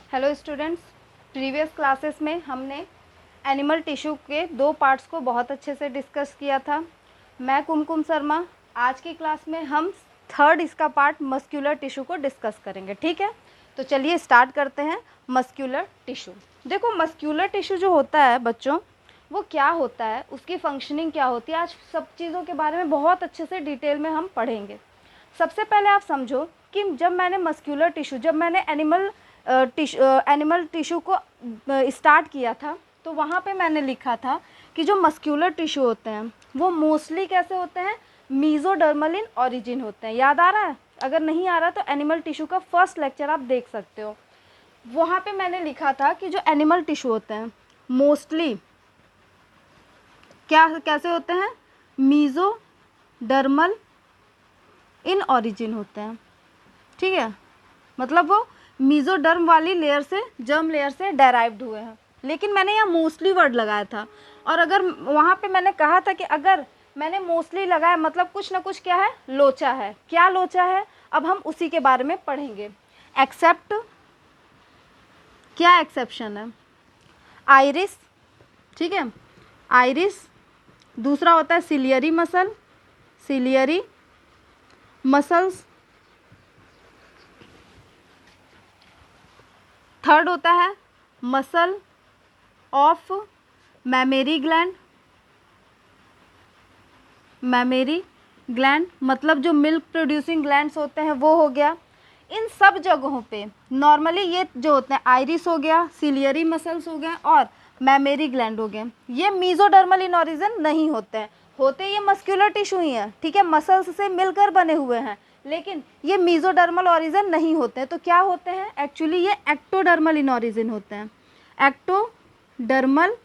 Hello students, previous classes में हमने animal tissue के 2 पार्ट्स को बहुत अच्छे से डिस्कस किया था। मैं कुमकुम शर्मा। आज की क्लास में हम थर्ड इसका पार्ट मस्क्यूलर टिश्यू को डिस्कस करेंगे। ठीक है, तो चलिए स्टार्ट करते हैं। मस्क्यूलर टिश्यू, देखो मस्क्यूलर टिश्यू जो होता है बच्चों, वो क्या होता है, उसकी फंक्शनिंग क्या होती है, आज सब चीज़ों के बारे में बहुत अच्छे से डिटेल में हम पढ़ेंगे। सबसे पहले आप समझो कि जब मैंने मस्क्यूलर टिश्यू, जब मैंने एनिमल टिश्यू को स्टार्ट किया था, तो वहाँ पे मैंने लिखा था कि जो मस्क्यूलर टिश्यू होते हैं वो मोस्टली कैसे होते हैं, मीजोडर्मल इन ऑरिजिन होते हैं। याद आ रहा है? अगर नहीं आ रहा तो एनिमल टिश्यू का फर्स्ट लेक्चर आप देख सकते हो। वहाँ पे मैंने लिखा था कि जो एनिमल टिश्यू होते हैं मोस्टली क्या कैसे होते हैं, मीजोडर्मल इन ऑरिजिन होते हैं। ठीक है, मतलब वो मीजोडर्म वाली लेयर से, जर्म लेयर से डेराइव्ड हुए हैं। लेकिन मैंने यहाँ मोस्टली वर्ड लगाया था, और अगर वहाँ पे मैंने कहा था कि अगर मैंने मोस्टली लगाया मतलब कुछ ना कुछ क्या है, लोचा है। क्या लोचा है, अब हम उसी के बारे में पढ़ेंगे। एक्सेप्ट, क्या एक्सेप्शन है, आइरिस। ठीक है, आइरिस। दूसरा होता है ciliary muscle, ciliary muscles. Third होता है मसल ऑफ मैमेरी ग्लैंड, मैमेरी ग्लैंड मतलब जो मिल्क प्रोड्यूसिंग ग्लैंड्स होते हैं वो हो गया। इन सब जगहों पे नॉर्मली ये जो होते हैं, आइरिस हो गया, सिलियरी मसल्स हो गए और मैमेरी ग्लैंड हो गए, ये मीजोडर्मल इन ऑरिजिन नहीं होते हैं। होते ये मस्क्यूलर टिश्यू ही है, ठीक है, मसल्स से मिलकर बने हुए हैं, लेकिन ये मीजोडर्मल ऑरिजिन नहीं होते हैं। तो क्या होते हैं, एक्चुअली ये एक्टोडर्मल इन ऑरिजिन होते हैं, एक्टोडर्मल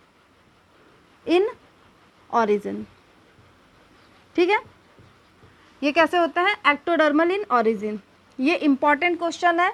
इन ऑरिजिन। ठीक है, ये कैसे होता है, एक्टोडर्मल इन ऑरिजिन। ये इम्पॉर्टेंट क्वेश्चन है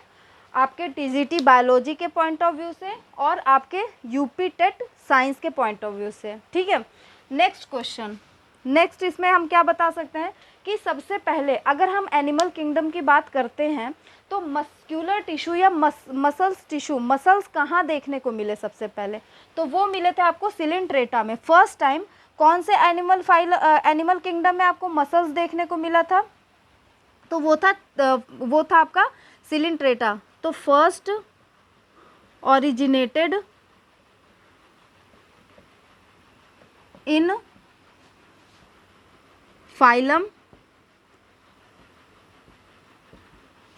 आपके टीजीटी बायोलॉजी के पॉइंट ऑफ व्यू से और आपके यूपी टेट साइंस के पॉइंट ऑफ व्यू से। ठीक है, नेक्स्ट क्वेश्चन। नेक्स्ट इसमें हम क्या बता सकते हैं कि सबसे पहले अगर हम एनिमल किंगडम की बात करते हैं तो मस्क्यूलर टिश्यू या मसल्स टिश्यू, मसल्स कहाँ देखने को मिले सबसे पहले, तो वो मिले थे आपको सिलिंट्रेटा में। फर्स्ट टाइम कौन से एनिमल किंगडम में आपको मसल्स देखने को मिला था, तो वो था आपका सिलिंट्रेटा। तो फर्स्ट ओरिजिनेटेड इन फाइलम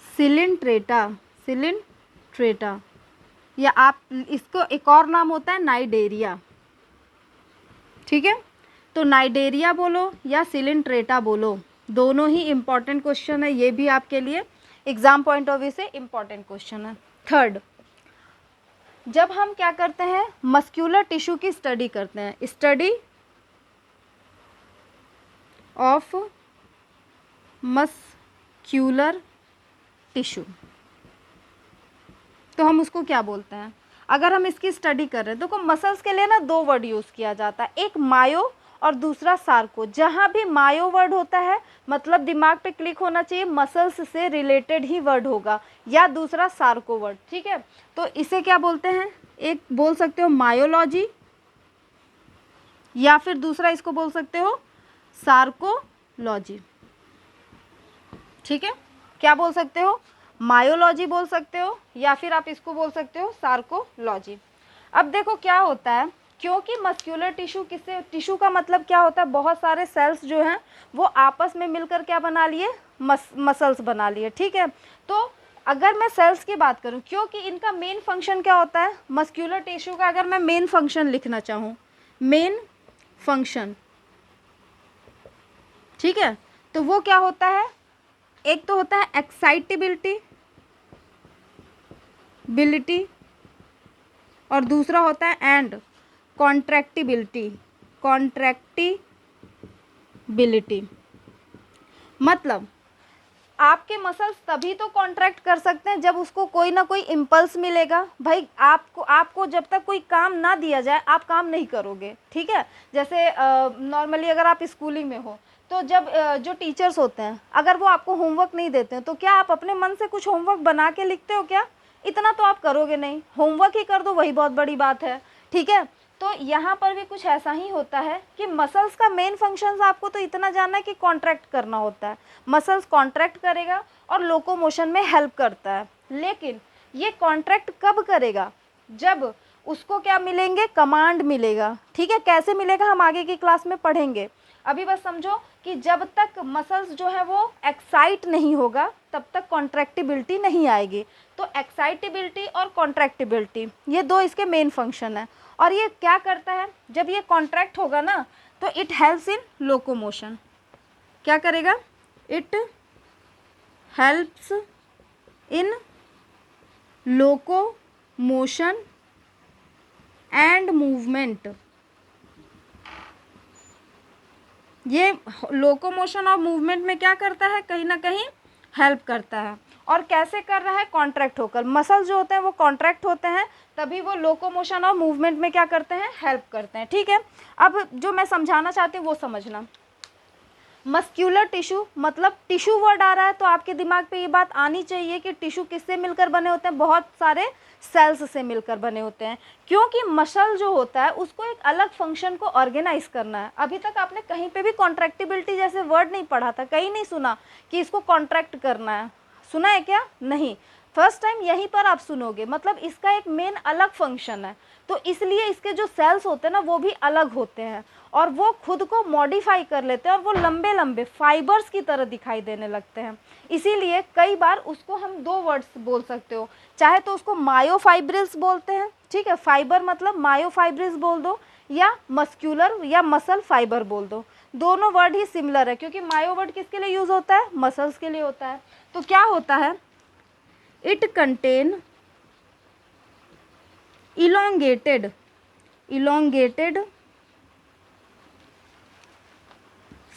सिलिंट्रेटा, सिलिंट्रेटा, या आप इसको एक और नाम होता है नाइडेरिया। ठीक है, तो नाइडेरिया बोलो या सिलिंट्रेटा बोलो, दोनों ही इम्पॉर्टेंट क्वेश्चन है। ये भी आपके लिए एग्जाम पॉइंट ऑफ व्यू से इम्पॉर्टेंट क्वेश्चन है। थर्ड, जब हम क्या करते हैं, मस्क्यूलर टिश्यू की स्टडी करते हैं, स्टडी ऑफ मस्क्यूलर टिश्यू, तो हम उसको क्या बोलते हैं, अगर हम इसकी स्टडी कर रहे हैं, देखो मसल्स के लिए ना 2 वर्ड यूज़ किया जाता है, एक मायो और दूसरा सार्को। जहाँ भी मायो वर्ड होता है मतलब दिमाग पे क्लिक होना चाहिए, मसल्स से रिलेटेड ही वर्ड होगा, या दूसरा सार्को वर्ड। ठीक है, तो इसे क्या बोलते हैं, एक बोल सकते हो मायोलॉजी, या फिर दूसरा इसको बोल सकते हो सार्कोलॉजी। ठीक है, क्या बोल सकते हो, मायोलॉजी बोल सकते हो, या फिर आप इसको बोल सकते हो सार्कोलॉजी। अब देखो क्या होता है, क्योंकि मस्क्यूलर टिश्यू किससे, टिश्यू का मतलब क्या होता है, बहुत सारे सेल्स जो हैं वो आपस में मिलकर क्या बना लिए, मसल्स बना लिए। ठीक है, तो अगर मैं सेल्स की बात करूं, क्योंकि इनका मेन फंक्शन क्या होता है, मस्क्यूलर टिश्यू का अगर मैं मेन फंक्शन लिखना चाहूँ, मेन फंक्शन, ठीक है, तो वो क्या होता है, एक तो होता है एक्साइटेबिलिटी बिलिटी, और दूसरा होता है एंड कॉन्ट्रैक्टिबिलिटी, कॉन्ट्रैक्टिबिलिटी। मतलब आपके मसल्स तभी तो कॉन्ट्रैक्ट कर सकते हैं जब उसको कोई ना कोई इम्पल्स मिलेगा। भाई आपको जब तक कोई काम ना दिया जाए आप काम नहीं करोगे। ठीक है, जैसे नॉर्मली अगर आप स्कूलिंग में हो तो जब जो टीचर्स होते हैं अगर वो आपको होमवर्क नहीं देते हैं तो क्या आप अपने मन से कुछ होमवर्क बना के लिखते हो क्या? इतना तो आप करोगे नहीं, होमवर्क ही कर दो, वही बहुत बड़ी बात है, ठीक है। तो यहाँ पर भी कुछ ऐसा ही होता है कि मसल्स का मेन फंक्शंस आपको तो इतना जानना है कि कॉन्ट्रैक्ट करना होता है, मसल्स कॉन्ट्रैक्ट करेगा और लोकोमोशन में हेल्प करता है। लेकिन ये कॉन्ट्रैक्ट कब करेगा? जब उसको क्या मिलेंगे? कमांड मिलेगा, ठीक है। कैसे मिलेगा हम आगे की क्लास में पढ़ेंगे। अभी बस समझो कि जब तक मसल्स जो है वो एक्साइट नहीं होगा तब तक कॉन्ट्रैक्टिबिलिटी नहीं आएगी। तो एक्साइटेबिलिटी और कॉन्ट्रैक्टिबिलिटी ये दो इसके मेन फंक्शन है। और ये क्या करता है? जब ये कॉन्ट्रैक्ट होगा ना तो इट हेल्प्स इन लोकोमोशन। क्या करेगा? It helps in locomotion and movement. ये लोकोमोशन और मूवमेंट में क्या करता है? कहीं ना कहीं हेल्प करता है। और कैसे कर रहा है? कॉन्ट्रैक्ट होकर। मसल्स जो होते हैं वो कॉन्ट्रैक्ट होते हैं, तभी वो लोकोमोशन और मूवमेंट में क्या करते हैं? हेल्प करते हैं, ठीक है। अब जो मैं समझाना चाहती हूँ वो समझना। मस्क्यूलर टिश्यू मतलब टिश्यू वर्ड आ रहा है तो आपके दिमाग पे ये बात आनी चाहिए कि टिश्यू किससे मिलकर बने होते हैं? बहुत सारे सेल्स से मिलकर बने होते हैं, क्योंकि मसल जो होता है उसको एक अलग फंक्शन को ऑर्गेनाइज करना है। अभी तक आपने कहीं पे भी कॉन्ट्रैक्टिबिलिटी जैसे वर्ड नहीं पढ़ा था, कहीं नहीं सुना कि इसको कॉन्ट्रैक्ट करना है। सुना है क्या? नहीं, फर्स्ट टाइम यहीं पर आप सुनोगे। मतलब इसका एक मेन अलग फंक्शन है, तो इसलिए इसके जो सेल्स होते हैं ना वो भी अलग होते हैं और वो खुद को मॉडिफाई कर लेते हैं और वो लंबे लंबे फाइबर्स की तरह दिखाई देने लगते हैं। इसीलिए कई बार उसको हम दो वर्ड्स बोल सकते हो, चाहे तो उसको मायोफाइब्रिल्स बोलते हैं, ठीक है, फाइबर मतलब मायोफाइब्रिल्स बोल दो, या मस्क्यूलर या मसल फाइबर बोल दो। दोनों वर्ड ही सिमिलर है, क्योंकि मायो वर्ड किसके लिए यूज़ होता है? मसल्स के लिए होता है। तो क्या होता है? It contain elongated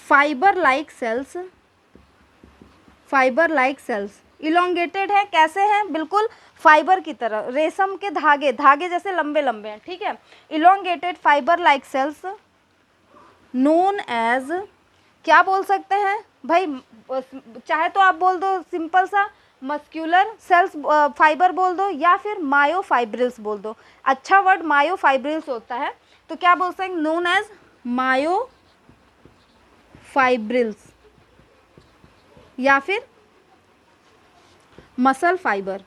fiber like cells elongated है, कैसे हैं? बिल्कुल फाइबर की तरह, रेशम के धागे जैसे लंबे लंबे हैं, ठीक है। elongated fiber like cells known as, क्या बोल सकते हैं भाई? चाहे तो आप बोल दो सिंपल सा मस्क्यूलर सेल्स फाइबर बोल दो, या फिर मायोफाइब्रिल्स बोल दो। अच्छा वर्ड मायोफाइब्रिल्स होता है, तो क्या बोल सकते हैं? नोन एज मायोफाइब्रिल्स या फिर मसल फाइबर,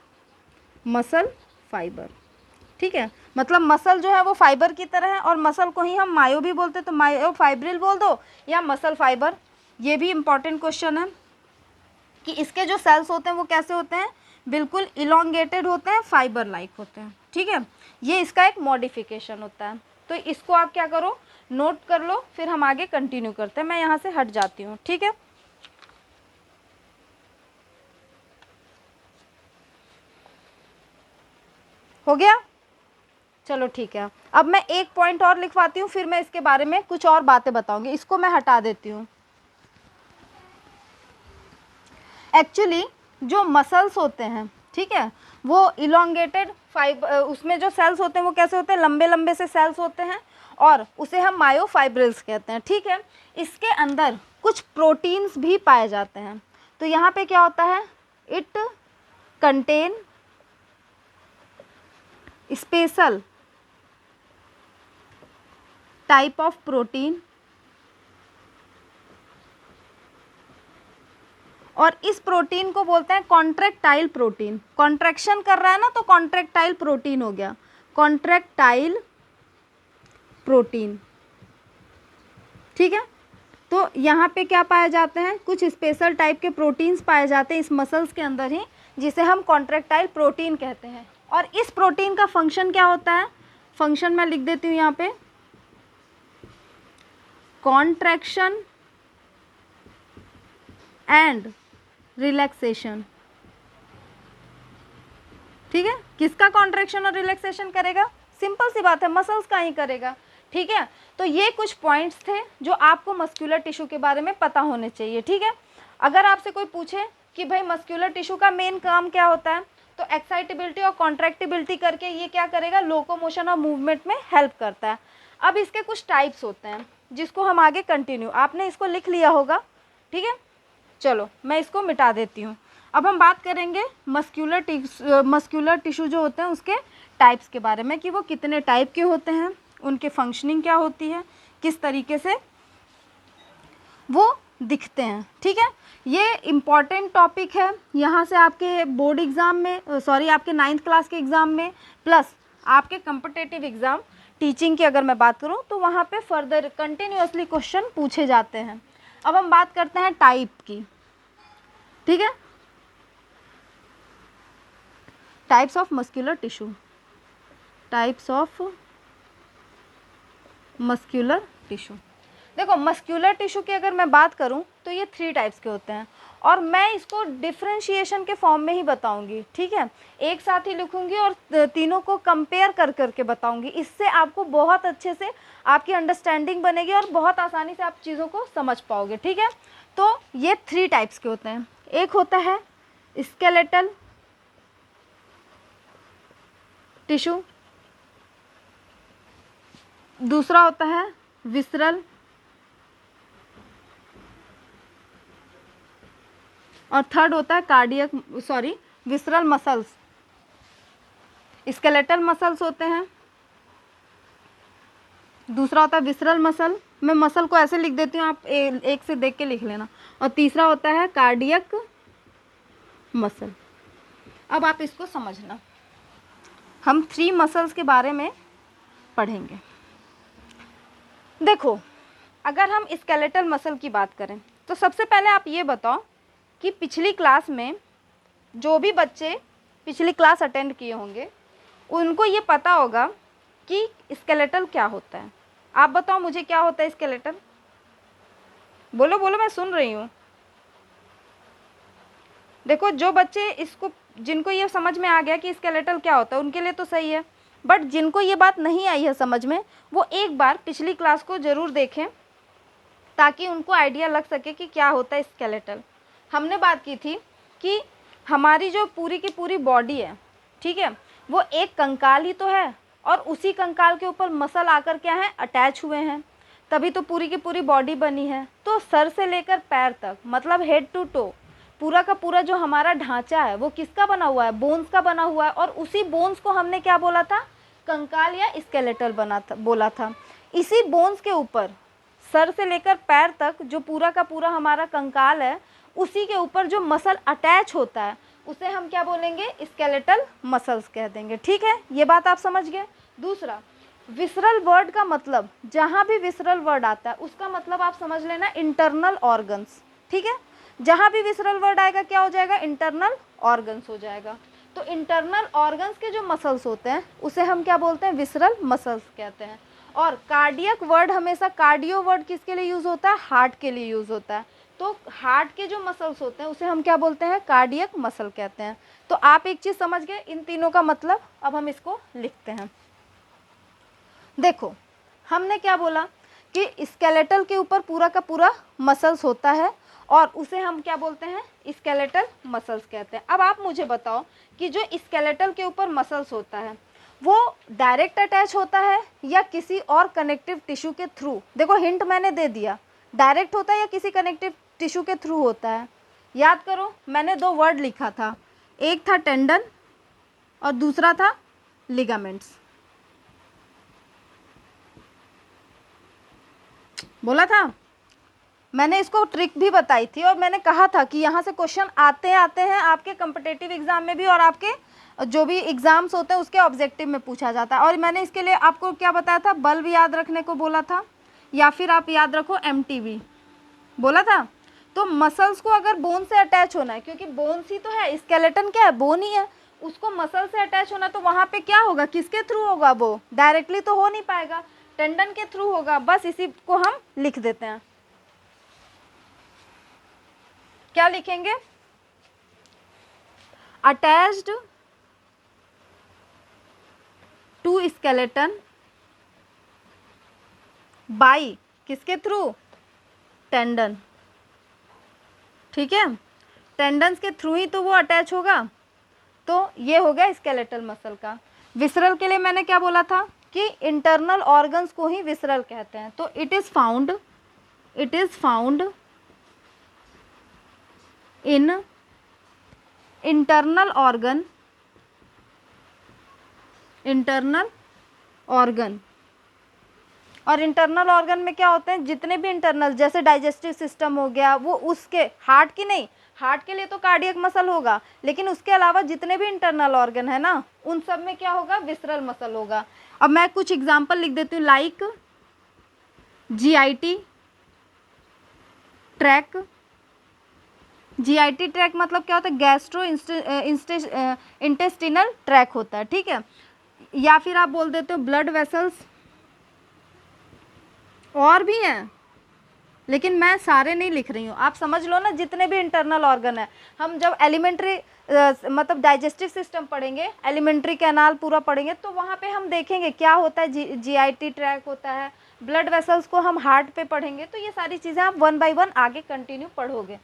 ठीक है। मतलब मसल जो है वो फाइबर की तरह है और मसल को ही हम मायो भी बोलते हैं, तो मायोफाइब्रिल बोल दो या मसल फाइबर। ये भी इम्पॉर्टेंट क्वेश्चन है कि इसके जो सेल्स होते हैं वो कैसे होते हैं? बिल्कुल इलोंगेटेड होते हैं, फाइबर लाइक होते हैं, ठीक है। ये इसका एक मॉडिफिकेशन होता है, तो इसको आप क्या करो? नोट कर लो, फिर हम आगे कंटिन्यू करते हैं। मैं यहाँ से हट जाती हूँ, ठीक है। हो गया? चलो ठीक है। अब मैं एक पॉइंट और लिखवाती हूँ, फिर मैं इसके बारे में कुछ और बातें बताऊंगी। इसको मैं हटा देती हूँ। एक्चुअली जो मसल्स होते हैं, ठीक है, वो इलोंगेटेड फाइबर, उसमें जो सेल्स होते हैं वो कैसे होते हैं? लंबे लंबे से सेल्स होते हैं और उसे हम मायोफाइब्रिल्स कहते हैं, ठीक है। इसके अंदर कुछ प्रोटीन्स भी पाए जाते हैं। तो यहाँ पे क्या होता है? It contain special type of protein, और इस प्रोटीन को बोलते हैं कॉन्ट्रैक्टाइल प्रोटीन। कॉन्ट्रैक्शन कर रहा है ना तो कॉन्ट्रैक्टाइल प्रोटीन हो गया, कॉन्ट्रैक्टाइल प्रोटीन, ठीक है। तो यहाँ पे क्या पाए जाते हैं? कुछ स्पेशल टाइप के प्रोटीन्स पाए जाते हैं इस मसल्स के अंदर ही, जिसे हम कॉन्ट्रैक्टाइल प्रोटीन कहते हैं। और इस प्रोटीन का फंक्शन क्या होता है? फंक्शन मैं लिख देती हूँ यहाँ पे, कॉन्ट्रैक्शन एंड रिलैक्सेशन, ठीक है। किसका कॉन्ट्रैक्शन और रिलैक्सेशन करेगा? सिंपल सी बात है, मसल्स का ही करेगा, ठीक है। तो ये कुछ पॉइंट्स थे जो आपको मस्क्यूलर टिश्यू के बारे में पता होने चाहिए, ठीक है। अगर आपसे कोई पूछे कि भाई मस्क्यूलर टिश्यू का मेन काम क्या होता है, तो एक्साइटेबिलिटी और कॉन्ट्रैक्टिबिलिटी करके ये क्या करेगा? लोकोमोशन और मूवमेंट में हेल्प करता है। अब इसके कुछ टाइप्स होते हैं जिसको हम आगे कंटिन्यू, आपने इसको लिख लिया होगा, ठीक है। चलो मैं इसको मिटा देती हूँ। अब हम बात करेंगे मस्क्यूलर टिश्यू जो होते हैं उसके टाइप्स के बारे में, कि वो कितने टाइप के होते हैं, उनके फंक्शनिंग क्या होती है, किस तरीके से वो दिखते हैं। ठीक है, ये इम्पॉर्टेंट टॉपिक है। यहाँ से आपके बोर्ड एग्ज़ाम में, सॉरी आपके 9th क्लास के एग्ज़ाम में, प्लस आपके कम्पिटेटिव एग्ज़ाम टीचिंग की अगर मैं बात करूँ तो वहाँ पे फर्दर कंटिन्यूअसली क्वेश्चन पूछे जाते हैं। अब हम बात करते हैं टाइप की। ठीक है, types of muscular tissue, types of muscular tissue. देखो मस्क्यूलर टिश्यू की अगर मैं बात करूं तो ये 3 टाइप्स के होते हैं, और मैं इसको डिफरेंशिएशन के फॉर्म में ही बताऊंगी। ठीक है, एक साथ ही लिखूंगी और तीनों को कंपेयर कर करके बताऊंगी। इससे आपको बहुत अच्छे से आपकी अंडरस्टैंडिंग बनेगी और बहुत आसानी से आप चीज़ों को समझ पाओगे। ठीक है, तो ये 3 टाइप्स के होते हैं। एक होता है स्केलेटल टिश्यू, दूसरा होता है विसरल, और थर्ड होता है विसरल मसल्स। स्केलेटल मसल्स होते हैं, दूसरा होता है विसरल मसल, मैं मसल को ऐसे लिख देती हूँ, आप एक से देख के लिख लेना, और तीसरा होता है कार्डियक मसल। अब आप इसको समझना, हम 3 मसल्स के बारे में पढ़ेंगे। देखो अगर हम स्केलेटल मसल की बात करें तो सबसे पहले आप ये बताओ कि पिछली क्लास में जो भी बच्चे पिछली क्लास अटेंड किए होंगे उनको ये पता होगा कि स्केलेटल क्या होता है। आप बताओ मुझे क्या होता है स्केलेटल? बोलो बोलो, मैं सुन रही हूँ। देखो जो बच्चे जिनको ये समझ में आ गया कि स्केलेटल क्या होता है उनके लिए तो सही है, बट जिनको ये बात नहीं आई है समझ में, वो एक बार पिछली क्लास को ज़रूर देखें ताकि उनको आइडिया लग सके कि क्या होता है स्केलेटल। हमने बात की थी कि हमारी जो पूरी की पूरी बॉडी है, ठीक है, वो एक कंकाल ही तो है, और उसी कंकाल के ऊपर मसल आकर क्या है, अटैच हुए हैं, तभी तो पूरी की पूरी बॉडी बनी है। तो सर से लेकर पैर तक, मतलब हेड टू टो, पूरा का पूरा जो हमारा ढांचा है वो किसका बना हुआ है, बोन्स का बना हुआ है, और उसी बोन्स को हमने क्या बोला था, कंकाल या स्केलेटल बोला था। इसी बोन्स के ऊपर सर से लेकर पैर तक जो पूरा का पूरा हमारा कंकाल है, उसी के ऊपर जो मसल अटैच होता है उसे हम क्या बोलेंगे, स्केलेटल मसल्स कह देंगे। ठीक है, ये बात आप समझ गए। दूसरा, विसरल वर्ड का मतलब, जहाँ भी विसरल वर्ड आता है उसका मतलब आप समझ लेना इंटरनल ऑर्गन्स। ठीक है, जहाँ भी विसरल वर्ड आएगा क्या हो जाएगा, इंटरनल ऑर्गन्स हो जाएगा। तो इंटरनल ऑर्गन्स के जो मसल्स होते हैं उसे हम क्या बोलते हैं, विसरल मसल्स कहते हैं। और कार्डियक वर्ड हमेशा, कार्डियो वर्ड किसके लिए यूज़ होता है, हार्ट के लिए यूज़ होता है। तो हार्ट के जो मसल्स होते हैं उसे हम क्या बोलते हैं, कार्डियक मसल कहते हैं। तो आप एक चीज़ समझ गए इन तीनों का मतलब। अब हम इसको लिखते हैं। देखो हमने क्या बोला कि स्केलेटल के ऊपर पूरा का पूरा मसल्स होता है और उसे हम क्या बोलते हैं, स्केलेटल मसल्स कहते हैं। अब आप मुझे बताओ कि जो स्केलेटल के ऊपर मसल्स होता है वो डायरेक्ट अटैच होता है या किसी और कनेक्टिव टिश्यू के थ्रू। देखो हिंट मैंने दे दिया, डायरेक्ट होता है या किसी कनेक्टिव टिश्यू के थ्रू होता है। याद करो मैंने 2 वर्ड लिखा था, एक था टेंडन और दूसरा था लिगामेंट्स। बोला था मैंने, इसको ट्रिक भी बताई थी और मैंने कहा था कि यहाँ से क्वेश्चन आते हैं आपके कम्पिटेटिव एग्जाम में भी, और आपके जो भी एग्जाम्स होते हैं उसके ऑब्जेक्टिव में पूछा जाता है। और मैंने इसके लिए आपको क्या बताया था, बल्ब याद रखने को बोला था, या फिर आप याद रखो MTV बोला था। तो मसल्स को अगर बोन से अटैच होना है, क्योंकि बोन्स ही तो है, स्केलेटन क्या है, बोन ही है, उसको मसल से अटैच होना, तो वहाँ पे क्या होगा, किसके थ्रू होगा, वो डायरेक्टली तो हो नहीं पाएगा, टेंडन के थ्रू होगा। बस इसी को हम लिख देते हैं। क्या लिखेंगे, अटैच्ड टू स्केलेटन बाई, किसके थ्रू, टेंडन। ठीक है, टेंडन्स के थ्रू ही तो वो अटैच होगा। तो ये हो गया स्केलेटल मसल का। विसरल के लिए मैंने क्या बोला था कि इंटरनल ऑर्गन्स को ही विसरल कहते हैं। तो it is found in internal organ, internal organ, और इंटरनल ऑर्गन में क्या होते हैं, जितने भी इंटरनल, जैसे डाइजेस्टिव सिस्टम हो गया, वो उसके, हार्ट की नहीं, हार्ट के लिए तो कार्डियक मसल होगा, लेकिन उसके अलावा जितने भी इंटरनल ऑर्गन है ना, उन सब में क्या होगा, विसरल मसल होगा। अब मैं कुछ एग्जांपल लिख देती हूँ, like GIT track. GIT track मतलब क्या होता है, गैस्ट्रो इंटेस्टिनल ट्रैक होता है, ठीक है। या फिर आप बोल देते हो ब्लड वेसल्स, और भी हैं लेकिन मैं सारे नहीं लिख रही हूँ, आप समझ लो ना, जितने भी इंटरनल ऑर्गन है। हम जब एलिमेंट्री मतलब डाइजेस्टिव सिस्टम पढ़ेंगे, एलिमेंट्री कैनाल पूरा पढ़ेंगे, तो वहाँ पे हम देखेंगे क्या होता है, जीआईटी ट्रैक होता है, ब्लड वेसल्स को हम हार्ट पे पढ़ेंगे, तो ये सारी चीज़ें आप 1 बाय 1 आगे कंटिन्यू पढ़ोगे।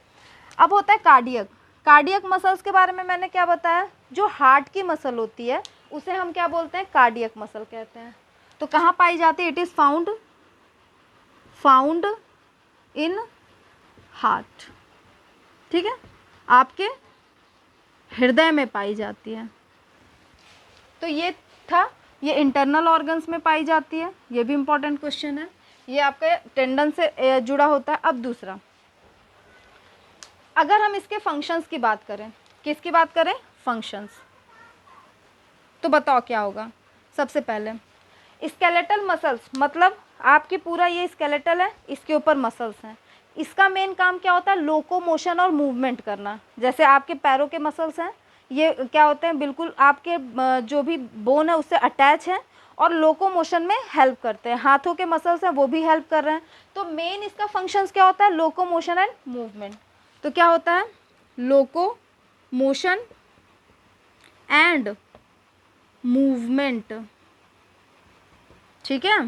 अब होता है कार्डियक। कार्डियक मसल्स के बारे में मैंने क्या बताया, जो हार्ट की मसल होती है उसे हम क्या बोलते हैं, कार्डियक मसल कहते हैं। तो कहाँ पाई जाती है, it is found in heart, ठीक है, आपके हृदय में पाई जाती है। तो ये था, ये इंटरनल ऑर्गन्स में पाई जाती है, ये भी इम्पोर्टेंट क्वेश्चन है, ये आपके टेंडन से जुड़ा होता है। अब दूसरा, अगर हम इसके फंक्शंस की बात करें, किसकी बात करें, फंक्शंस, तो बताओ क्या होगा। सबसे पहले स्केलेटल मसल्स, मतलब आपकी पूरा ये स्केलेटल है, इसके ऊपर मसल्स हैं, इसका मेन काम क्या होता है, लोकोमोशन और मूवमेंट करना। जैसे आपके पैरों के मसल्स हैं, ये क्या होते हैं, बिल्कुल आपके जो भी बोन है उससे अटैच है और लोकोमोशन में हेल्प करते हैं। हाथों के मसल्स हैं, वो भी हेल्प कर रहे हैं। तो मेन इसका फंक्शंस क्या होता है, लोकोमोशन एंड मूवमेंट। तो क्या होता है, लोकोमोशन एंड मूवमेंट, ठीक है।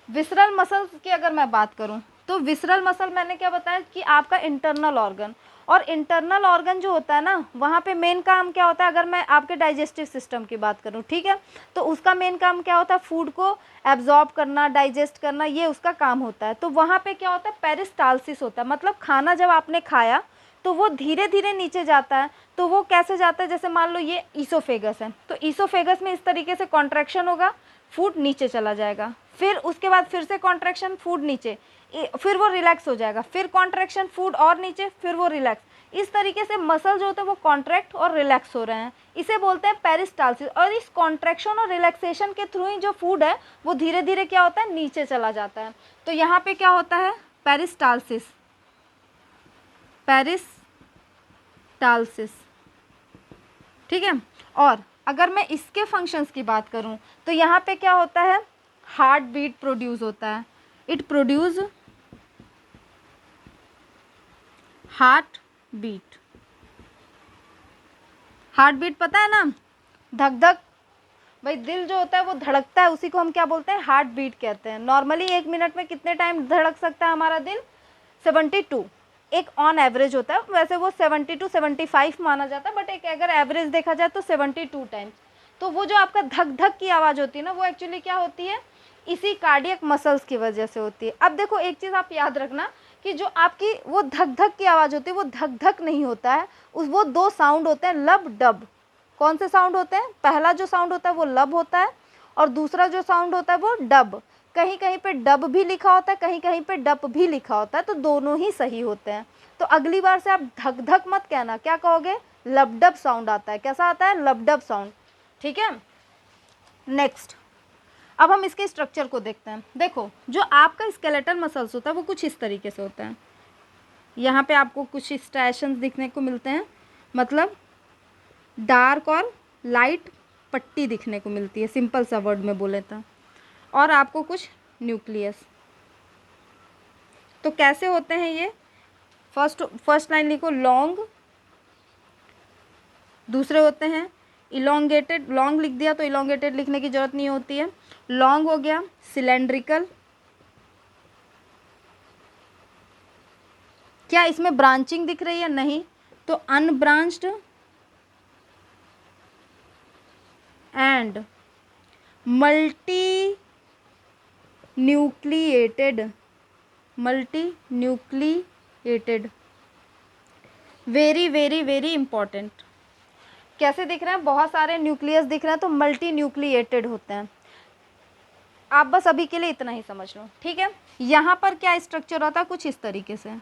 विसरल मसल्स की अगर मैं बात करूं, तो विसरल मसल मैंने क्या बताया कि आपका इंटरनल ऑर्गन, और इंटरनल ऑर्गन जो होता है ना, वहाँ पे मेन काम क्या होता है, अगर मैं आपके डाइजेस्टिव सिस्टम की बात करूँ, ठीक है, तो उसका मेन काम क्या होता है, फूड को एब्जॉर्ब करना, डाइजेस्ट करना, ये उसका काम होता है। तो वहाँ पे क्या होता है, पेरिस्टाल्सिस होता है, मतलब खाना जब आपने खाया तो वो धीरे धीरे नीचे जाता है। तो वो कैसे जाता है, जैसे मान लो ये ईसोफेगस है, तो ईसोफेगस में इस तरीके से कॉन्ट्रैक्शन होगा, फूड नीचे चला जाएगा, फिर उसके बाद फिर से कॉन्ट्रैक्शन, फूड नीचे, फिर वो रिलैक्स हो जाएगा, फिर कॉन्ट्रैक्शन, फूड और नीचे, फिर वो रिलैक्स। इस तरीके से मसल जो होते हैं वो कॉन्ट्रैक्ट और रिलैक्स हो रहे हैं, इसे बोलते हैं पेरिस्टाल्सिस। और इस कॉन्ट्रैक्शन और रिलैक्सेशन के थ्रू ही जो फूड है वो धीरे धीरे क्या होता है, नीचे चला जाता है। तो यहाँ पे क्या होता है, पेरिस्टाल्सिस, पेरिस्टाल्सिस, ठीक है। और अगर मैं इसके फंक्शंस की बात करूं, तो यहाँ पे क्या होता है, हार्ट बीट प्रोड्यूस होता है, it produce heart beat. Heart beat पता है ना, धक धक, भाई दिल जो होता है वो धड़कता है, उसी को हम क्या बोलते हैं, हार्ट बीट कहते हैं। नॉर्मली 1 मिनट में कितने टाइम धड़क सकता है हमारा दिल, 72, एक ऑन एवरेज होता है, वैसे वो 72 75 माना जाता है, बट एक अगर एवरेज देखा जाए तो 72 टाइम्स। तो वो जो आपका धक धक की आवाज़ होती है ना, वो एक्चुअली क्या होती है, इसी कार्डियक मसल्स की वजह से होती है। अब देखो एक चीज़ आप याद रखना कि जो आपकी वो धक धक की आवाज़ होती है, वो धक धक नहीं होता है, वो 2 साउंड होते हैं, लब डब। कौन से साउंड होते हैं, पहला जो साउंड होता है वो लब होता है, और दूसरा जो साउंड होता है वो डब। कहीं कहीं पे डब भी लिखा होता है, कहीं कहीं पे डप भी लिखा होता है, तो दोनों ही सही होते हैं। तो अगली बार से आप धक धक मत कहना, क्या कहोगे, लबडब साउंड आता है। कैसा आता है, लबडब साउंड, ठीक है। नेक्स्ट, अब हम इसके स्ट्रक्चर को देखते हैं। देखो जो आपका स्केलेटल मसल्स होता है वो कुछ इस तरीके से होता है। यहाँ पे आपको कुछ स्ट्राइशंस दिखने को मिलते हैं, मतलब डार्क और लाइट पट्टी दिखने को मिलती है, सिंपल सा वर्ड में बोले तो। और आपको कुछ न्यूक्लियस। तो कैसे होते हैं ये, फर्स्ट लाइन लिखो लॉन्ग, दूसरे होते हैं इलोंगेटेड, लॉन्ग लिख दिया तो इलोंगेटेड लिखने की ज़रूरत नहीं होती है। लॉन्ग हो गया सिलेंड्रिकल, क्या इसमें ब्रांचिंग दिख रही है, नहीं, तो unbranched and multi nucleated, multi nucleated. Very very very important. कैसे दिख रहे हैं, बहुत सारे न्यूक्लियस दिख रहे हैं, तो मल्टी न्यूक्लिएटेड होते हैं। आप बस अभी के लिए इतना ही समझ लो, ठीक है। यहाँ पर क्या स्ट्रक्चर होता है, कुछ इस तरीके से।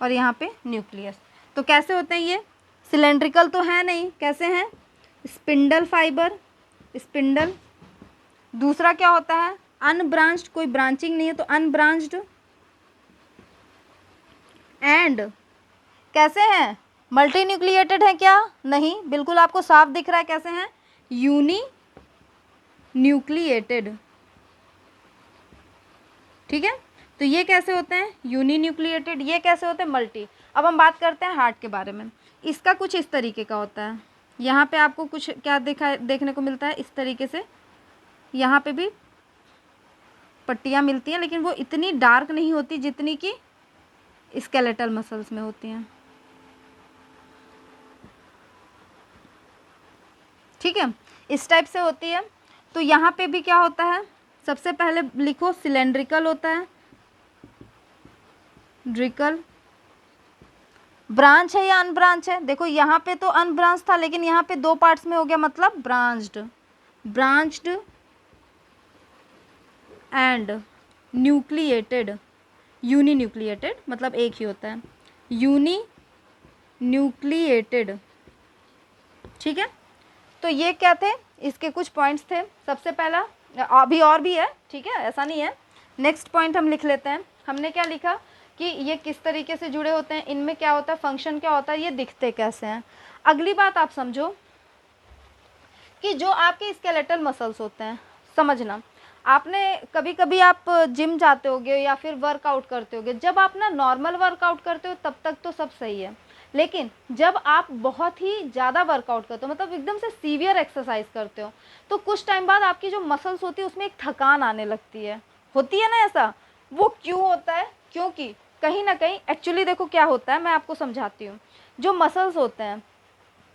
और यहाँ पे न्यूक्लियस। तो कैसे होते हैं ये, सिलेंड्रिकल तो है नहीं, कैसे हैं, स्पिंडल फाइबर, स्पिंडल। दूसरा क्या होता है, अनब्रांच्ड, कोई ब्रांचिंग नहीं है तो अनब्रांच्ड। एंड कैसे हैं, मल्टी न्यूक्लिएटेड है क्या, नहीं, बिल्कुल आपको साफ दिख रहा है कैसे हैं, यूनी न्यूक्लिएटेड, ठीक है। तो ये कैसे होते हैं, यूनी न्यूक्लिएटेड। ये कैसे होते हैं, मल्टी। अब हम बात करते हैं हार्ट के बारे में। इसका कुछ इस तरीके का होता है। यहाँ पे आपको कुछ क्या देखने को मिलता है, इस तरीके से। यहाँ पे भी पट्टियाँ मिलती हैं, लेकिन वो इतनी डार्क नहीं होती जितनी कि स्केलेटल मसल्स में होती हैं, ठीक है, इस टाइप से होती है। तो यहाँ पे भी क्या होता है, सबसे पहले लिखो सिलेंड्रिकल होता है, ड्रिकल। ब्रांच है या अनब्रांच है, देखो यहाँ पे तो अनब्रांच था, लेकिन यहाँ पे 2 पार्ट्स में हो गया, मतलब branched. Branched and nucleated, uninucleated मतलब एक ही होता है, यूनी न्यूक्लिएटेड, ठीक है। तो ये क्या थे, इसके कुछ पॉइंट्स थे। सबसे पहला, अभी और भी है, ठीक है, ऐसा नहीं है। नेक्स्ट पॉइंट हम लिख लेते हैं। हमने क्या लिखा कि ये किस तरीके से जुड़े होते हैं, इनमें क्या होता है, फंक्शन क्या होता है, ये दिखते कैसे हैं। अगली बात आप समझो कि जो आपके स्केलेटल मसल्स होते हैं, समझना, आपने कभी कभी आप जिम जाते होगे या फिर वर्कआउट करते होगे। जब आप ना नॉर्मल वर्कआउट करते हो तब तक तो सब सही है, लेकिन जब आप बहुत ही ज़्यादा वर्कआउट करते हो, मतलब एकदम से सीवियर एक्सरसाइज करते हो, तो कुछ टाइम बाद आपकी जो मसल्स होती है उसमें एक थकान आने लगती है, होती है ना ऐसा। वो क्यों होता है, क्योंकि कहीं ना कहीं एक्चुअली देखो क्या होता है, मैं आपको समझाती हूँ। जो मसल्स होते हैं,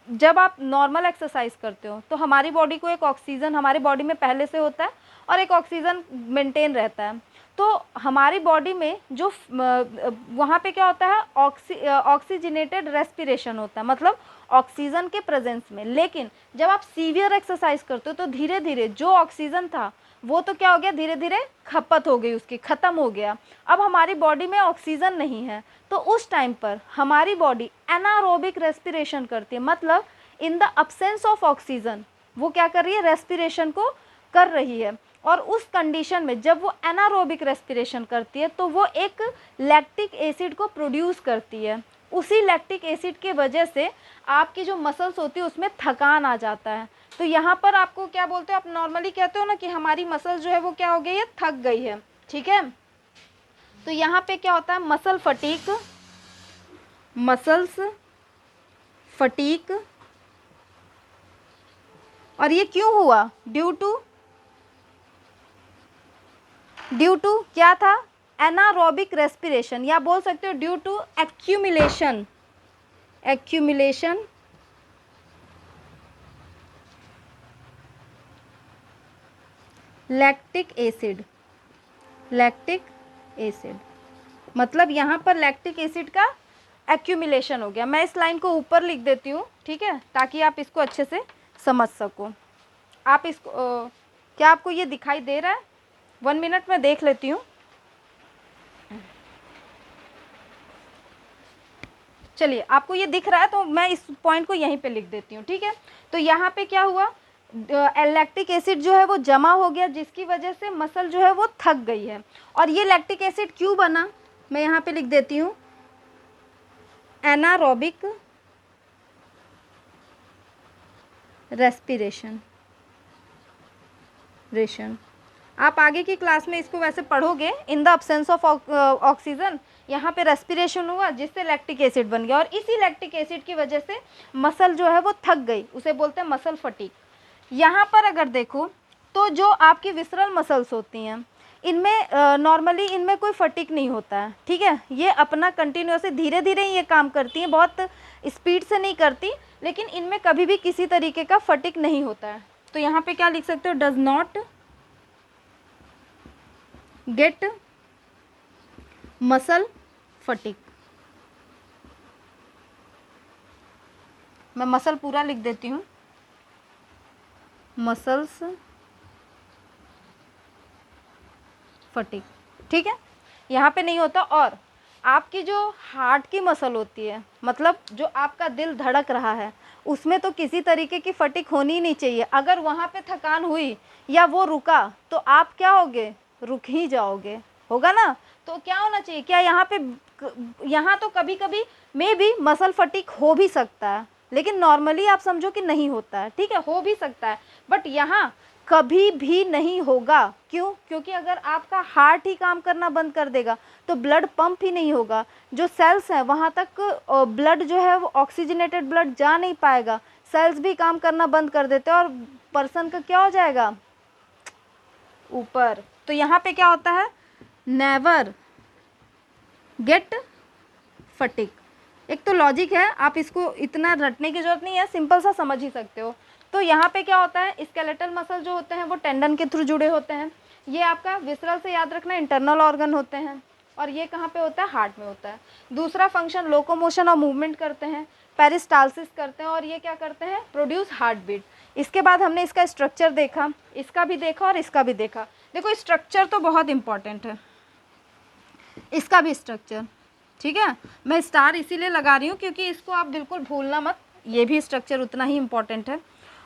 जब आप नॉर्मल एक्सरसाइज करते हो तो हमारी बॉडी को एक ऑक्सीजन हमारी बॉडी में पहले से होता है और एक ऑक्सीजन मेंटेन रहता है। तो हमारी बॉडी में जो वहाँ पे क्या होता है, ऑक्सीजनेटेड रेस्पिरेशन होता है, मतलब ऑक्सीजन के प्रेजेंस में। लेकिन जब आप सीवियर एक्सरसाइज करते हो तो धीरे धीरे जो ऑक्सीजन था वो तो क्या हो गया, धीरे धीरे खपत हो गई, उसकी ख़त्म हो गया। अब हमारी बॉडी में ऑक्सीजन नहीं है, तो उस टाइम पर हमारी बॉडी एनारोबिक रेस्पिरेशन करती है, मतलब in the absence of oxygen वो क्या कर रही है, रेस्पिरेशन को कर रही है। और उस कंडीशन में जब वो एनारोबिक रेस्पिरेशन करती है तो वो एक लैक्टिक एसिड को प्रोड्यूस करती है। उसी लैक्टिक एसिड की वजह से आपकी जो मसल्स होती है उसमें थकान आ जाता है। तो यहाँ पर आपको क्या बोलते हो, आप नॉर्मली कहते हो ना कि हमारी मसल्स जो है वो क्या हो गई है, थक गई है, ठीक है। तो यहाँ पे क्या होता है, मसल फटीक, मसल्स फटीक। और ये क्यों हुआ, ड्यू टू क्या था, एनारोबिक रेस्पिरेशन, या बोल सकते हो due to accumulation lactic acid, मतलब यहाँ पर लैक्टिक एसिड का एक्यूमुलेशन हो गया। मैं इस लाइन को ऊपर लिख देती हूँ, ठीक है, ताकि आप इसको अच्छे से समझ सको। आप इसको क्या आपको ये दिखाई दे रहा है, 1 मिनट में देख लेती हूँ। चलिए, आपको ये दिख रहा है तो मैं इस पॉइंट को यहीं पे लिख देती हूँ, ठीक है। तो यहाँ पे क्या हुआ, लैक्टिक एसिड जो है वो जमा हो गया, जिसकी वजह से मसल जो है वो थक गई है। और ये लैक्टिक एसिड क्यों बना, मैं यहाँ पे लिख देती हूँ, एनारोबिक रेस्पिरेशन। आप आगे की क्लास में इसको वैसे पढ़ोगे, in the absence of oxygen, यहाँ पे रेस्पिरेशन हुआ जिससे लैक्टिक एसिड बन गया, और इसी लैक्टिक एसिड की वजह से मसल जो है वो थक गई, उसे बोलते हैं मसल फटीग। यहाँ पर अगर देखो तो जो आपकी विसरल मसल्स होती हैं इनमें नॉर्मली इनमें कोई फटीग नहीं होता है, ठीक है। ये अपना कंटिन्यूसली धीरे धीरे ये काम करती हैं, बहुत स्पीड से नहीं करती, लेकिन इनमें कभी भी किसी तरीके का फटिक नहीं होता है। तो यहाँ पे क्या लिख सकते हो, डज नॉट गेट मसल फटिक। मैं मसल पूरा लिख देती हूँ, मसल्स फटिक, ठीक है, यहाँ पे नहीं होता। और आपकी जो हार्ट की मसल होती है, मतलब जो आपका दिल धड़क रहा है, उसमें तो किसी तरीके की फटिक होनी ही नहीं चाहिए। अगर वहाँ पे थकान हुई या वो रुका तो आप क्या होगे, रुक ही जाओगे, होगा ना। तो क्या होना चाहिए, क्या यहाँ पे, यहाँ तो कभी कभी मे भी मसल फटिक हो भी सकता है, लेकिन नॉर्मली आप समझो कि नहीं होता है, ठीक है, हो भी सकता है, बट यहाँ कभी भी नहीं होगा। क्यों? क्योंकि अगर आपका हार्ट ही काम करना बंद कर देगा तो ब्लड पंप ही नहीं होगा, जो सेल्स हैं वहाँ तक ब्लड जो है वो ऑक्सीजनेटेड ब्लड जा नहीं पाएगा, सेल्स भी काम करना बंद कर देते हैं और पर्सन का क्या हो जाएगा, ऊपर। तो यहाँ पे क्या होता है, नेवर गेट फटिक। एक तो लॉजिक है, आप इसको इतना रटने की जरूरत नहीं है, सिंपल सा समझ ही सकते हो। तो यहाँ पे क्या होता है, स्केलेटल मसल जो होते हैं वो टेंडन के थ्रू जुड़े होते हैं। ये आपका विसरल से याद रखना इंटरनल ऑर्गन होते हैं, और ये कहाँ पे होता है, हार्ट में होता है। दूसरा फंक्शन लोकोमोशन और मूवमेंट करते हैं, पेरिस्टालसिस करते हैं, और ये क्या करते हैं, प्रोड्यूस हार्ट बीट। इसके बाद हमने इसका स्ट्रक्चर देखा, इसका भी देखा और इसका भी देखा। देखो स्ट्रक्चर तो बहुत इंपॉर्टेंट है, इसका भी स्ट्रक्चर, ठीक है, मैं स्टार इसीलिए लगा रही हूँ क्योंकि इसको आप बिल्कुल भूलना मत, ये भी स्ट्रक्चर उतना ही इम्पॉर्टेंट है।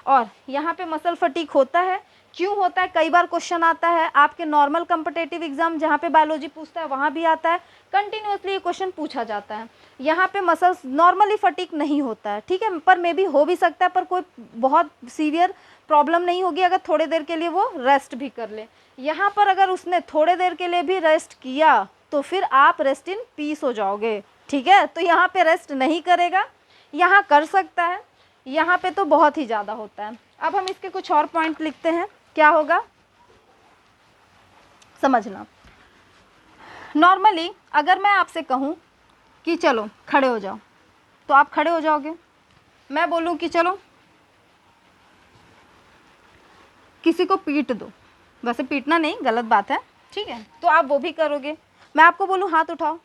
और यहाँ पे मसल फटीक होता है, क्यों होता है, कई बार क्वेश्चन आता है आपके नॉर्मल कम्पिटेटिव एग्जाम जहाँ पे बायोलॉजी पूछता है वहाँ भी आता है, कंटिन्यूसली ये क्वेश्चन पूछा जाता है। यहाँ पे मसल्स नॉर्मली फटीक नहीं होता है, ठीक है, पर मे भी हो भी सकता है, पर कोई बहुत सीवियर प्रॉब्लम नहीं होगी अगर थोड़ी देर के लिए वो रेस्ट भी कर ले। यहाँ पर अगर उसने थोड़े देर के लिए भी रेस्ट किया तो फिर आप रेस्ट इन पीस हो जाओगे, ठीक है। तो यहाँ पे रेस्ट नहीं करेगा, यहाँ कर सकता है, यहाँ पे तो बहुत ही ज़्यादा होता है। अब हम इसके कुछ और पॉइंट लिखते हैं, क्या होगा समझना। नॉर्मली अगर मैं आपसे कहूँ कि चलो खड़े हो जाओ, तो आप खड़े हो जाओगे। मैं बोलूँ कि चलो किसी को पीट दो, वैसे पीटना नहीं, गलत बात है, ठीक है, तो आप वो भी करोगे। मैं आपको बोलूँ हाथ उठाओ,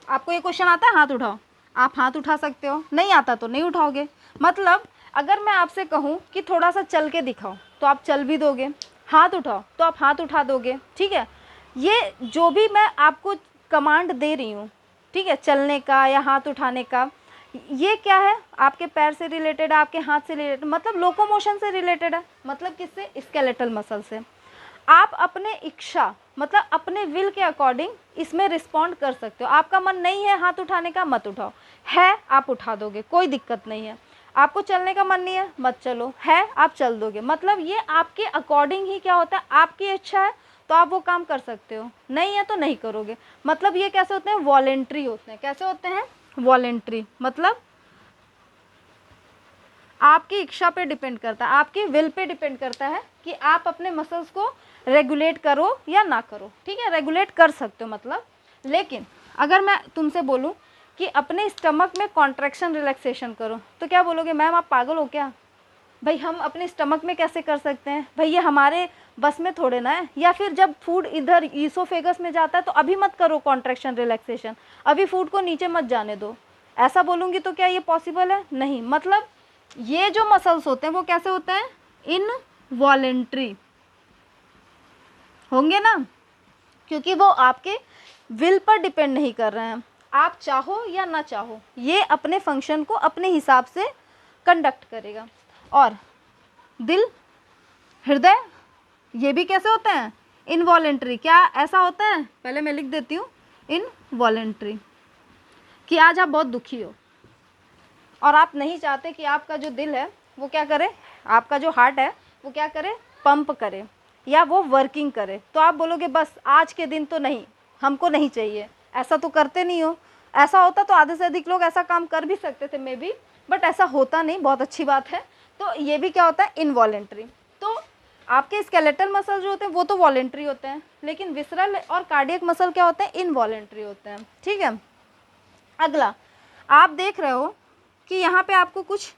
आपको ये क्वेश्चन आता है हाथ उठाओ, आप हाथ उठा सकते हो, नहीं आता तो नहीं उठाओगे। मतलब अगर मैं आपसे कहूँ कि थोड़ा सा चल के दिखाओ तो आप चल भी दोगे, हाथ उठाओ तो आप हाथ उठा दोगे, ठीक है। ये जो भी मैं आपको कमांड दे रही हूँ, ठीक है, चलने का या हाथ उठाने का, ये क्या है, आपके पैर से रिलेटेड है, आपके हाथ से रिलेटेड, मतलब लोकोमोशन से रिलेटेड है। मतलब किससे, स्केलेटल मसल से। आप अपने इच्छा मतलब अपने विल के अकॉर्डिंग इसमें रिस्पॉन्ड कर सकते हो। आपका मन नहीं है हाथ उठाने का, मत उठाओ, है आप उठा दोगे, कोई दिक्कत नहीं है। आपको चलने का मन नहीं है, मत चलो, है आप चल दोगे। मतलब ये आपके अकॉर्डिंग ही क्या होता है, आपकी इच्छा है तो आप वो काम कर सकते हो, नहीं है तो नहीं करोगे। मतलब ये कैसे होते हैं, वॉलेंट्री होते हैं। कैसे होते हैं, वॉलेंट्री, मतलब आपकी इच्छा पे डिपेंड करता है, आपकी विल पे डिपेंड करता है कि आप अपने मसल्स को रेगुलेट करो या ना करो, ठीक है, रेगुलेट कर सकते हो मतलब। लेकिन अगर मैं तुमसे बोलूँ कि अपने स्टमक में कॉन्ट्रैक्शन रिलैक्सेशन करो, तो क्या बोलोगे, मैम आप पागल हो क्या, भाई हम अपने स्टमक में कैसे कर सकते हैं, भाई ये हमारे बस में थोड़े ना है। या फिर जब फूड इधर ईसोफेगस में जाता है तो अभी मत करो कॉन्ट्रैक्शन रिलैक्सेशन, अभी फूड को नीचे मत जाने दो, ऐसा बोलूँगी तो क्या ये पॉसिबल है, नहीं। मतलब ये जो मसल्स होते हैं वो कैसे होते हैं, इनवॉलेंट्री होंगे ना, क्योंकि वो आपके विल पर डिपेंड नहीं कर रहे हैं। आप चाहो या ना चाहो ये अपने फंक्शन को अपने हिसाब से कंडक्ट करेगा। और दिल, हृदय, ये भी कैसे होते हैं, इनवॉलेंट्री। क्या ऐसा होता है, पहले मैं लिख देती हूँ, इनवॉलेंट्री, कि आज आप बहुत दुखी हो और आप नहीं चाहते कि आपका जो दिल है वो क्या करे, आपका जो हार्ट है वो क्या करे, पंप करे या वो वर्किंग करे। तो आप बोलोगे बस आज के दिन तो नहीं, हमको नहीं चाहिए। ऐसा तो करते नहीं हो, ऐसा होता तो आधे से अधिक लोग ऐसा काम कर भी सकते थे मे बी, बट ऐसा होता नहीं, बहुत अच्छी बात है। तो ये भी क्या होता है, इनवॉलेंट्री। तो आपके स्केलेटल मसल जो होते हैं वो तो वॉलेंट्री होते हैं, लेकिन विसरल और कार्डियक मसल क्या होते हैं, इनवॉलेंट्री होते हैं, ठीक है। अगला आप देख रहे हो कि यहाँ पे आपको कुछ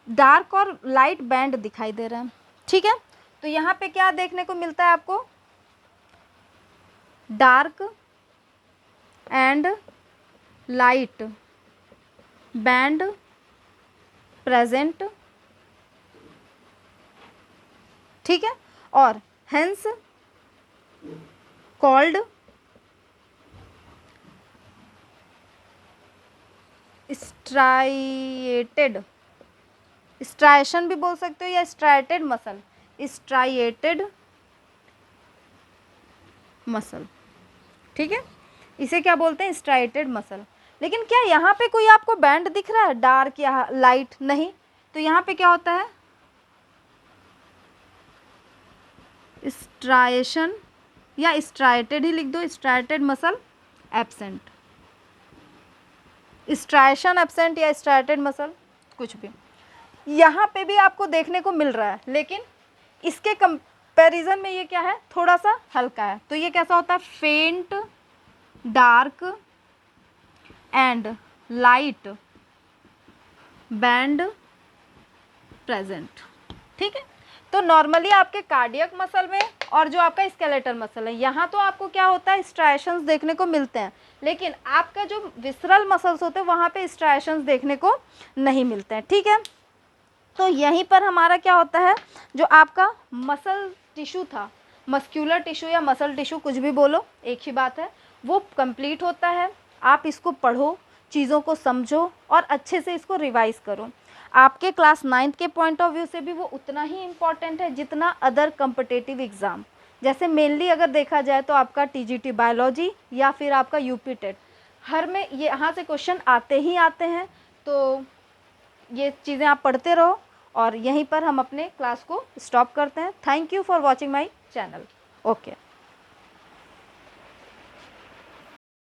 डार्क और लाइट बैंड दिखाई दे रहा है, ठीक है। तो यहाँ पे क्या देखने को मिलता है आपको, dark and light band present, ठीक है, और हेंस कॉल्ड स्ट्राइएटेड, स्ट्राइएशन भी बोल सकते हो या स्ट्राइएटेड मसल, स्ट्राइएटेड मसल, ठीक है, इसे क्या बोलते हैं, स्ट्राइएटेड मसल। लेकिन क्या यहाँ पे कोई आपको बैंड दिख रहा है, डार्क या लाइट? नहीं। तो यहाँ पे क्या होता है, स्ट्राइएशन या स्ट्राइएटेड ही लिख दो, striated muscle absent, striation absent या स्ट्राइएटेड मसल, कुछ भी यहाँ पे भी आपको देखने को मिल रहा है, लेकिन इसके कंपैरिजन में ये क्या है, थोड़ा सा हल्का है। तो ये कैसा होता है, फेंट dark and light band present, ठीक है। तो नॉर्मली आपके कार्डियक मसल में और जो आपका स्केलेटल मसल है, यहाँ तो आपको क्या होता है, स्ट्राइएशंस देखने को मिलते हैं, लेकिन आपका जो विसरल मसल्स होते हैं वहाँ पे स्ट्राइएशंस देखने को नहीं मिलते हैं, ठीक है। तो यहीं पर हमारा क्या होता है, जो आपका मसल टिश्यू था, मस्क्यूलर टिश्यू या मसल टिश्यू, कुछ भी बोलो एक ही बात है, वो कंप्लीट होता है। आप इसको पढ़ो, चीज़ों को समझो और अच्छे से इसको रिवाइज़ करो। आपके क्लास 9th के पॉइंट ऑफ व्यू से भी वो उतना ही इम्पॉर्टेंट है जितना अदर कम्पिटिटिव एग्ज़ाम। जैसे मेनली अगर देखा जाए तो आपका टीजीटी बायोलॉजी या फिर आपका यूपी टेट, हर में ये यहाँ से क्वेश्चन आते ही आते हैं। तो ये चीज़ें आप पढ़ते रहो और यहीं पर हम अपने क्लास को स्टॉप करते हैं। Thank you for watching my channel. Okay.